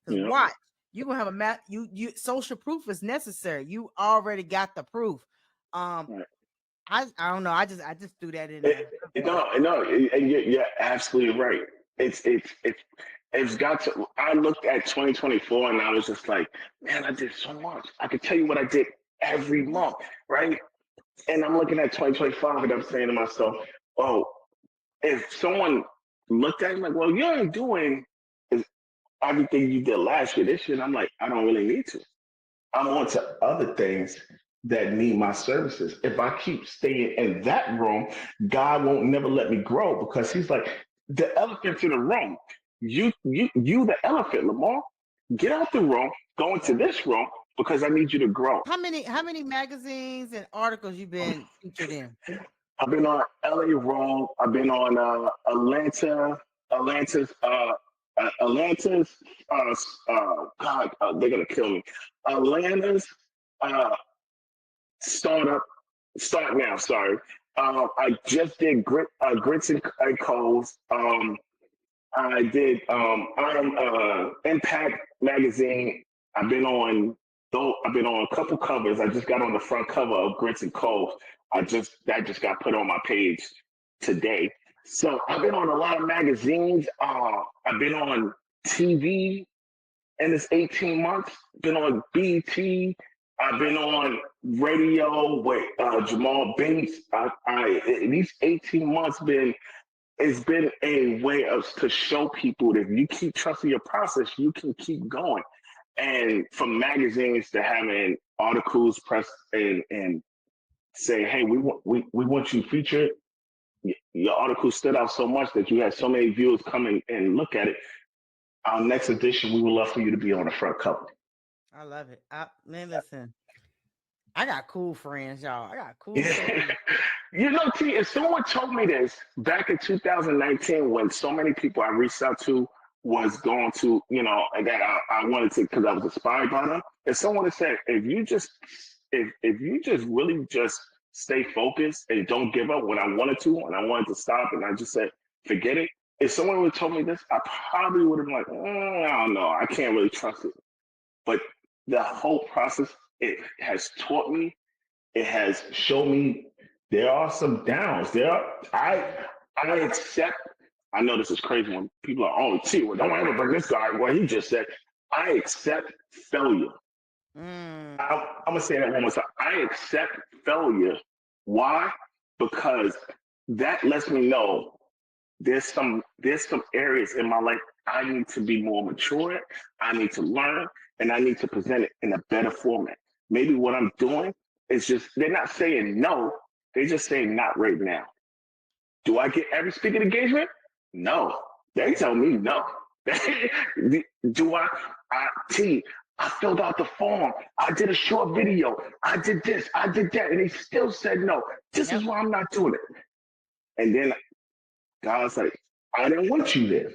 Because Yep. watch, you're gonna have a map. You social proof is necessary. You already got the proof. Um, Right. I don't know. I just threw that in It, there. no, and you're absolutely right. It's got to. I looked at 2024 and I was just like, man, I did so much. I could tell you what I did every month, right? And I'm looking at 2025 and I'm saying to myself, oh, if someone looked at me like, well, you ain't doing is everything you did last year, this year, and I'm like, I don't really need to. I'm on to other things that need my services. If I keep staying in that room, God won't never let me grow because He's like, the elephant's in the room. You, the elephant, Lamar. Get out the room, go into this room because I need you to grow. How many magazines and articles you been featured in? I've been on LA Raw. I've been on Atlanta's, Atlanta's. God, they're gonna kill me. Atlanta's uh, startup. Start now. Sorry. I just did grits and coals. I did I am Impact magazine. I've been on I've been on a couple covers. I just got on the front cover of Grits and Coves. That just got put on my page today. So I've been on a lot of magazines. I've been on TV in this 18 months. Been on BT. I've been on radio with Jamal Bates. In these 18 months been it's been a way of to show people that if you keep trusting your process, you can keep going. And from magazines to having articles press and say, hey, we want you featured. Your article stood out so much that you had so many viewers come and look at it. Our next edition, we would love for you to be on the front cover. I love it. Man, listen, I got cool friends, y'all. I got cool Yeah. friends. You know, T, if someone told me this back in 2019 when so many people I reached out to was going to, and that I wanted to because I was inspired by them. If someone had said, if you just really just stay focused and don't give up when I wanted to and I wanted to stop and I just said, forget it. If someone would have told me this, I probably would have been like, I don't know, I can't really trust it. But the whole process, it has taught me, it has shown me there are some downs. I accept. I know this is crazy when people are, oh, T, well, don't ever bring this guy. What he just said. I accept failure. Mm, I'm gonna say that one more time. I accept failure. Why? Because that lets me know there's some areas in my life I need to be more mature. I need to learn, and I need to present it in a better format. Maybe what I'm doing is just they're not saying no, they're just saying not right now. Do I get every speaking engagement? No. They tell me no. Do T, I filled out the form. I did a short video. I did this. I did that. And they still said no. This is yep. why I'm not doing it. And then God's like, I didn't want you there.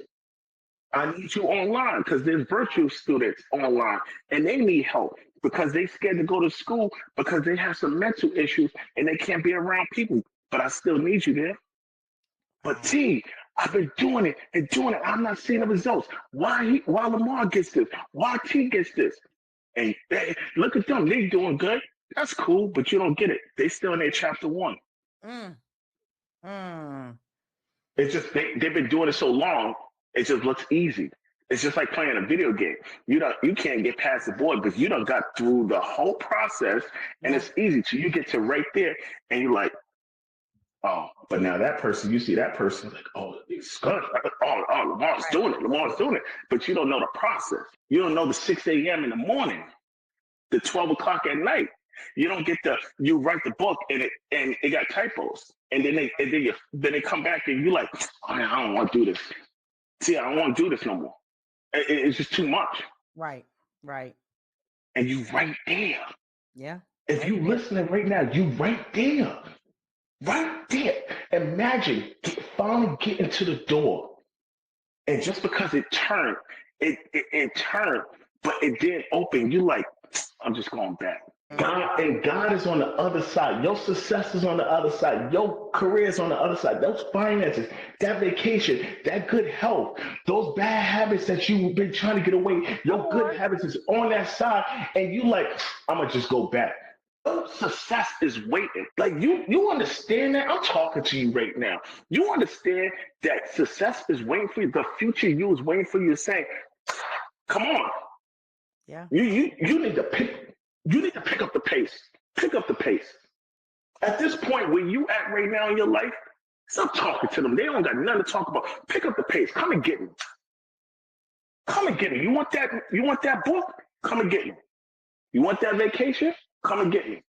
I need you online because there's virtual students online and they need help because they scared to go to school because they have some mental issues and they can't be around people. But I still need you there. But Wow. T, I've been doing it and doing it. I'm not seeing the results. Why Lamar gets this? Why T gets this? And look at them, they doing good. That's cool, but you don't get it. They still in their chapter one. Mm, mm. It's just they've been doing it so long, it just looks easy. It's just like playing a video game. You can't get past the board because you done got through the whole process and Yeah, it's easy. So you get to right there and you're like, oh, but now that person, you see that person like, oh, it's good. Oh, Lamar's right. doing it. Lamar's doing it. But you don't know the process. You don't know the 6 a.m. in the morning, the 12 o'clock at night. You don't get you write the book and it got typos. And then they come back and you like, oh, man, I don't want to do this. See, I don't want to do this no more. It's just too much. Right. Right. And you right there. Yeah. If Right you there. listening right now, you right there. Right there. Imagine finally getting to the door. And just because it turned, it turned, but it didn't open. You like, I'm just going back. God is on the other side. Your success is on the other side. Your career is on the other side. Those finances, that vacation, that good health, those bad habits that you've been trying to get away, Come your good on. habits is on that side, and you like, I'm gonna just go back. Your success is waiting. Like you understand that? I'm talking to you right now. You understand that success is waiting for you. The future you is waiting for you to say, come on. Yeah. You need to pick up the pace. Pick up the pace. At this point where you at right now in your life, stop talking to them. They don't got nothing to talk about. Pick up the pace. Come and get me. Come and get me. You want that book? Come and get me. You want that vacation? Come and get me.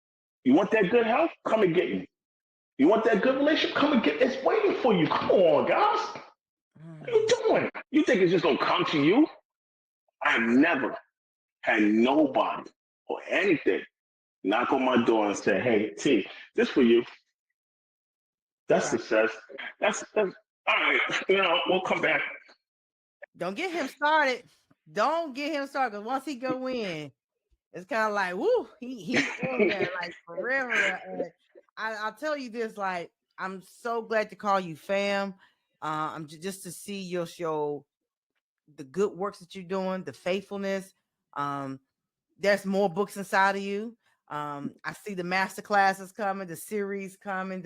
You want that good health? Come and get me. You want that good relationship? Come and get it's waiting for you. Come on, guys. What are you Mm. doing? You think it's just gonna come to you? I've never had nobody or anything knock on my door and say, "Hey, T, this for you." That's Right. success. That's all right. We'll come back. Don't get him started. Don't get him started. Because once he go in, it's kind of like, woo, he in there like forever. And I'll tell you this, like, I'm so glad to call you fam. Just to see your show, the good works that you're doing, the faithfulness. Um, there's more books inside of you. I see the master classes coming, the series coming,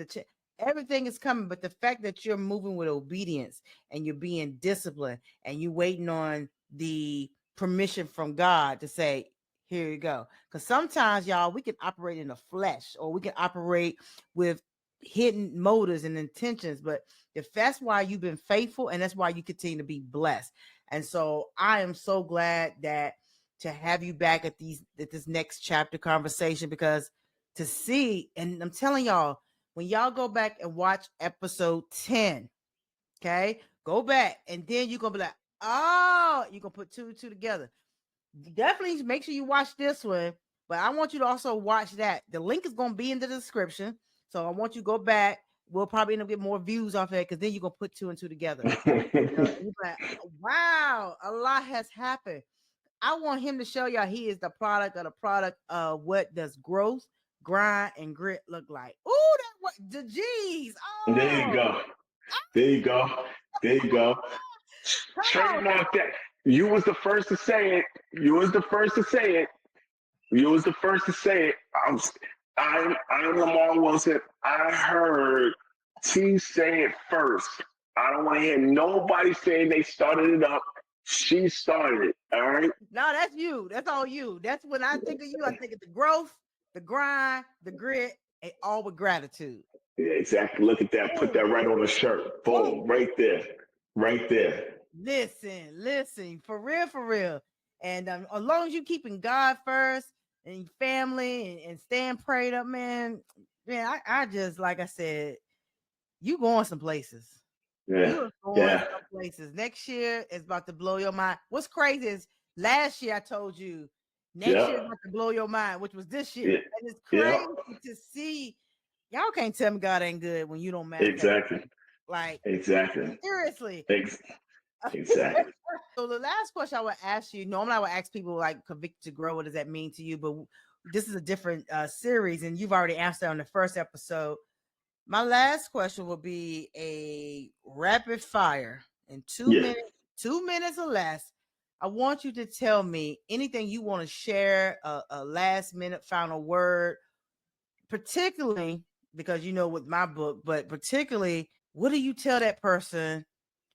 everything is coming. But the fact that you're moving with obedience and you're being disciplined and you're waiting on the permission from God to say, here you go. Because sometimes, y'all, we can operate in the flesh or we can operate with hidden motives and intentions. But if that's why you've been faithful and that's why you continue to be blessed. And so I am so glad that to have you back at this next chapter conversation, because to see, and I'm telling y'all, when y'all go back and watch episode 10, okay, go back and then you're gonna be like, oh, you're gonna put two and two together. Definitely make sure you watch this one, but I want you to also watch that. The link is gonna be in the description, so I want you to go back. We'll probably end up getting more views off of it because then you're gonna put two and two together. And you're like, wow, a lot has happened. I want him to show y'all he is the product of what does growth, grind, and grit look like. Ooh, that what the G's. There you Oh, go. There you go. There you go. come on. Trademark that. You was the first to say it. You was the first to say it. You was the first to say it. I'm Lamar Wilson. I heard T say it first. I don't want to hear nobody saying they started it up. She started it. All right. No, that's you. That's all you. That's when I think of you. I think of the growth, the grind, the grit, and all with gratitude. Yeah, exactly. Look at that. Put that Boom, right on the shirt. boom. Boom. Right there. Right there. Listen, for real, for real. And as long as you keeping God first and your family and staying prayed up, man, I just like I said, you going some places. You Yeah. are going Yeah. some places. Next year is about to blow your mind. What's crazy is last year I told you next year is Yeah. about to blow your mind, which was this year. Yeah. And it's Yeah. crazy to see. Y'all can't tell me God ain't good when you don't manifest. Exactly. Like, Exactly. seriously. Ex- exactly. So the last question I would ask you, normally I would ask people like convicted to grow, what does that mean to you? But this is a different series, and you've already answered on the first episode. My last question will be a rapid fire in 2 Yeah. minutes, 2 minutes or less. I want you to tell me anything you want to share, a last minute final word, particularly because you know with my book, but particularly, what do you tell that person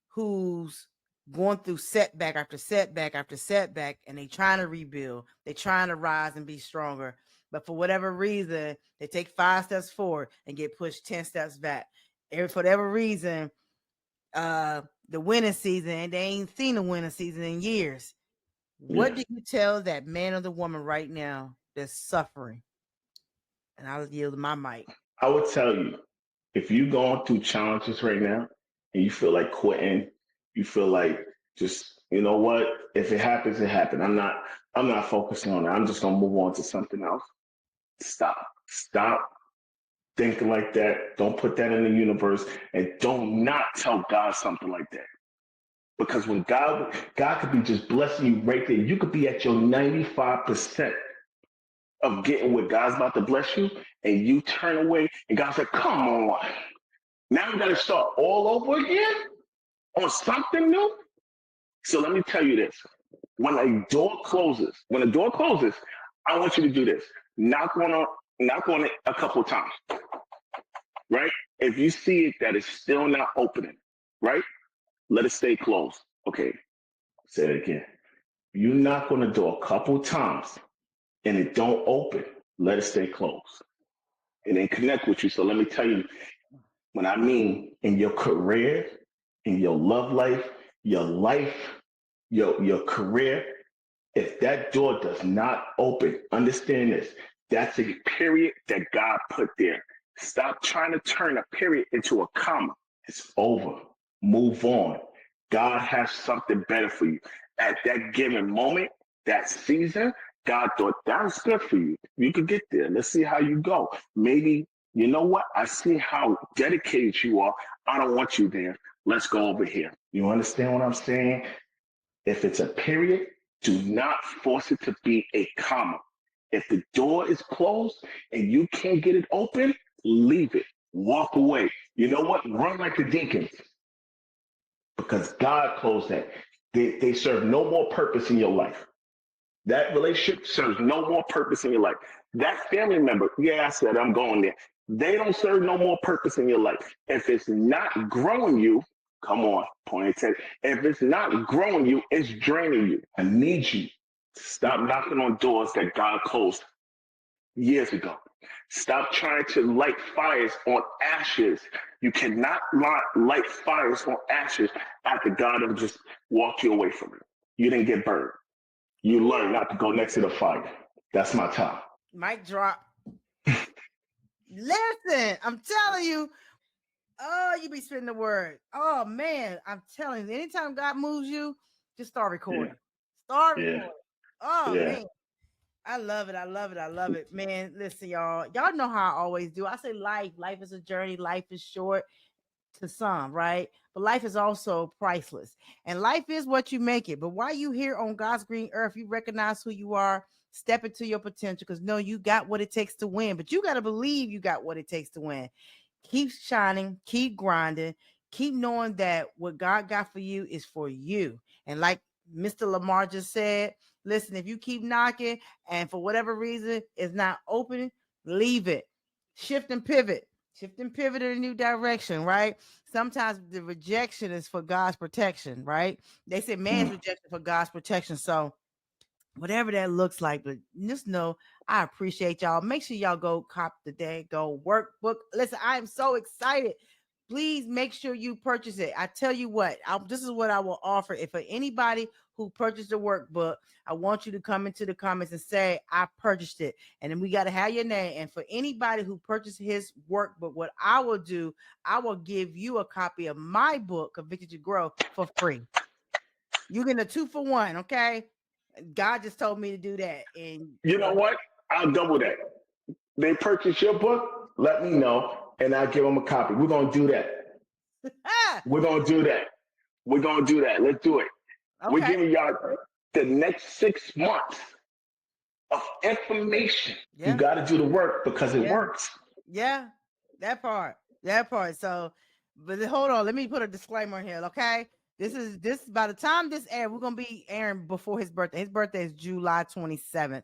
who's going through setback after setback after setback and they trying to rebuild, they trying to rise and be stronger, but for whatever reason they take 5 steps forward and get pushed 10 steps back, for whatever reason, the winning season and they ain't seen a winning season in years. What Yeah. do you tell that man or the woman right now that's suffering? And I'll yield my mic. I would tell you, if you're going through challenges right now and you feel like quitting, you feel like just, you know what, if it happens, it happened. I'm not focusing on it. I'm just gonna move on to something else. Stop. Stop thinking like that. Don't put that in the universe and don't not tell God something like that. Because when God could be just blessing you right there. You could be at your 95% of getting what God's about to bless you, and you turn away, and God said, "Come on, now we got to start all over again on something new." So let me tell you this: when a door closes, I want you to do this: knock on it, knock on it a couple of times, right? If you see it that it's still not opening, right? Let it stay closed. Okay, say it again. You knock on the door a couple of times and it don't open, let it stay closed. It ain't connect with you. So let me tell you, when I mean in your career, in your love life, your career, if that door does not open, understand this. That's a period that God put there. Stop trying to turn a period into a comma. It's over. Move on. God has something better for you. At that given moment, that season, God thought that was good for you. You could get there. Let's see how you go. Maybe, you know what? I see how dedicated you are. I don't want you there. Let's go over here. You understand what I'm saying? If it's a period, do not force it to be a comma. If the door is closed and you can't get it open, leave it. Walk away. You know what? Run like the deacons because God closed that. They serve no more purpose in your life. That relationship serves no more purpose in your life. That family member, yeah, I said I'm going there. They don't serve no more purpose in your life. If it's not growing you, come on, point attention. If it's not growing you, it's draining you. I need you to stop knocking on doors that God closed years ago. Stop trying to light fires on ashes. You cannot light fires on ashes after God has just walked you away from it. You didn't get burned. You learn not to go next to the fire. That's my time. Mic drop. Listen, I'm telling you. Oh, you be spitting the word. Oh man, I'm telling you. Anytime God moves you, just start Yeah, recording. Start yeah, recording. Oh yeah. man. I love it. I love it. I love it. Man, listen, y'all. Y'all know how I always do. I say life. Life is a journey. Life is short to some, right? But life is also priceless. And life is what you make it. But while you here on God's green earth, you recognize who you are, step into your potential because no, you got what it takes to win. But you got to believe you got what it takes to win. Keep shining, keep grinding, keep knowing that what God got for you is for you. And like Mr. Lamar just said, listen, if you keep knocking and for whatever reason it's not opening, leave it. Shift and pivot. Shift and pivot in a new direction, right? Sometimes the rejection is for God's protection, right? They say man's Mm. rejection for God's protection. So whatever that looks like. But just know I appreciate y'all. Make sure y'all go cop the day, go workbook. Listen, I am so excited. Please make sure you purchase it. I tell you what, this is what I will offer. If for anybody who purchased the workbook, I want you to come into the comments and say, I purchased it. And then we got to have your name. And for anybody who purchased his workbook, what I will do, I will give you a copy of my book, Convicted to Grow, for free. You get a 2 for 1, okay? God just told me to do that. And You know what? what? I'll double that. They purchase your book, let me know, and I'll give them a copy. We're going to do that. We're going to do that. We're going to do that. Let's do it. We're Okay. giving y'all the next 6 months of information. You Yeah. got to do the work because it Yeah. works. Yeah. That part. That part. So, but hold on. Let me put a disclaimer here. Okay. This by the time this air, we're gonna be airing before his birthday. His birthday is July 27th.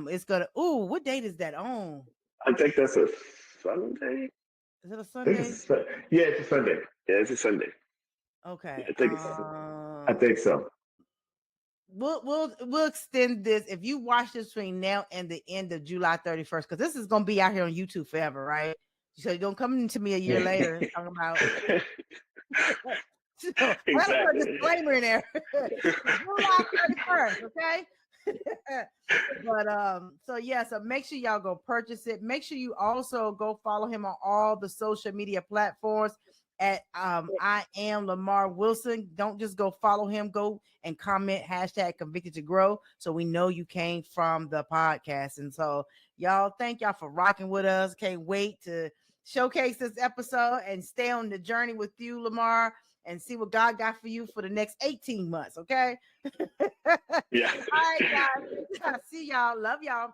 It's gonna. Ooh, what date is that on? I think that's a Sunday. Is it a I think Sunday? yeah, it's a Sunday. Yeah, it's a Sunday. Okay. I think I think so. We'll extend this if you watch this between now and the end of July 31st, because this is gonna be out here on YouTube forever, right? So you don't come to me a year later and talking about. So I gotta put a Exactly. disclaimer in there. July 31st, okay? But so yeah, so make sure y'all go purchase it. Make sure you also go follow him on all the social media platforms at I am Lamar Wilson. Don't just go follow him, go and comment hashtag convicted to grow, so we know you came from the podcast. And so y'all, thank y'all for rocking with us. Can't wait to showcase this episode and stay on the journey with you, Lamar, and see what God got for you for the next 18 months. Okay. Yeah. All right, guys. See y'all. Love y'all.